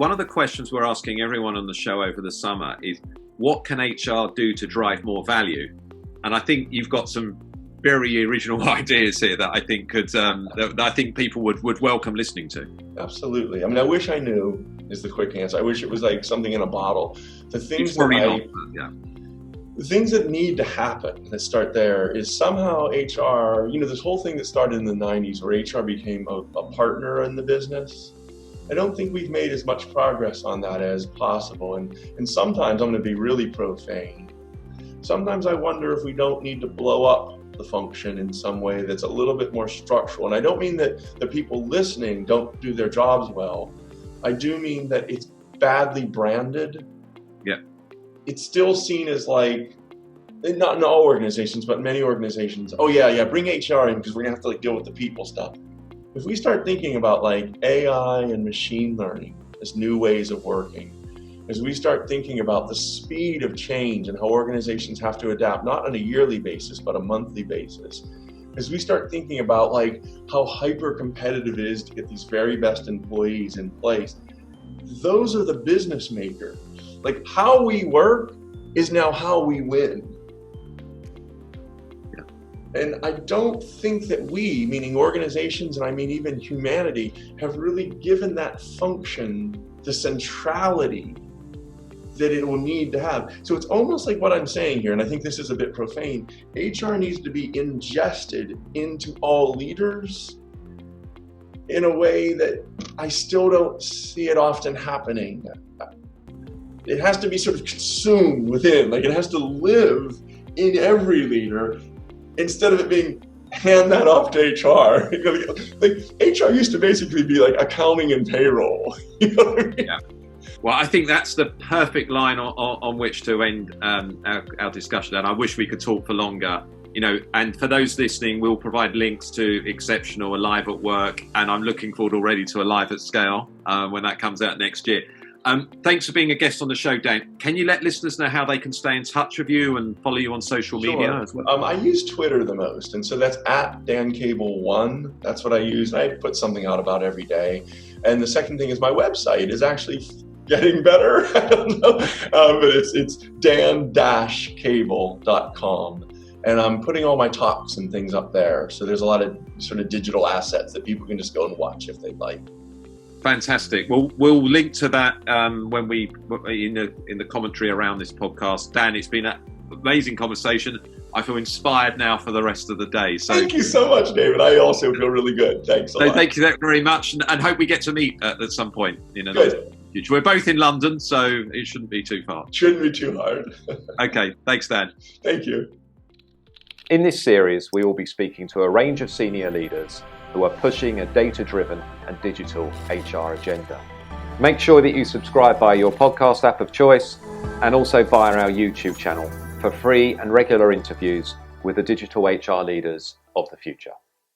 one of the questions we're asking everyone on the show over the summer is, what can HR do to drive more value? And I think you've got some very original ideas here that I think could that I think people would welcome listening to. Absolutely. I mean, I wish I knew is the quick answer. I wish it was like something in a bottle. The things the things that need to happen, let's start there, is somehow HR, this whole thing that started in the 90s where HR became a partner in the business. I don't think we've made as much progress on that as possible. And sometimes, I'm going to be really profane, sometimes I wonder if we don't need to blow up the function in some way that's a little bit more structural. And I don't mean that the people listening don't do their jobs well. I do mean that it's badly branded. Yeah. It's still seen as like, not in all organizations, but many organizations, oh yeah, bring HR in because we're gonna have to deal with the people stuff. If we start thinking about like AI and machine learning as new ways of working, as we start thinking about the speed of change and how organizations have to adapt, not on a yearly basis, but a monthly basis, as we start thinking about like how hyper competitive it is to get these very best employees in place, those are the business makers. Like how we work is now how we win. And I don't think that we, meaning organizations, and I mean even humanity, have really given that function the centrality that it will need to have. So it's almost like what I'm saying here, and I think this is a bit profane, HR needs to be ingested into all leaders in a way that I still don't see it often happening. It has to be sort of consumed within, like it has to live in every leader instead of it being hand that off to HR. Like HR used to basically be like accounting and payroll. You know what I mean? Yeah. Well, I think that's the perfect line on which to end our discussion. And I wish we could talk for longer. And for those listening, we'll provide links to Exceptional, Alive at Work, and I'm looking forward already to Alive at Scale when that comes out next year. Thanks for being a guest on the show, Dan. Can you let listeners know how they can stay in touch with you and follow you on social media as well? I use Twitter the most, and so that's at DanCable1. That's what I use. I put something out about every day. And the second thing is my website is actually getting better. I don't know, but it's dan-cable.com. And I'm putting all my talks and things up there. So there's a lot of sort of digital assets that people can just go and watch if they'd like. Fantastic. Well, we'll link to that when we in the commentary around this podcast. Dan, it's been an amazing conversation. I feel inspired now for the rest of the day. So thank you so much, David. I also feel really good. Thanks a lot. Thank you very much, and hope we get to meet at some point in the future. We're both in London, so it shouldn't be too far. Shouldn't be too hard. Okay, thanks, Dan. Thank you. In this series, we will be speaking to a range of senior leaders who are pushing a data-driven and digital HR agenda. Make sure that you subscribe via your podcast app of choice and also via our YouTube channel for free and regular interviews with the digital HR leaders of the future.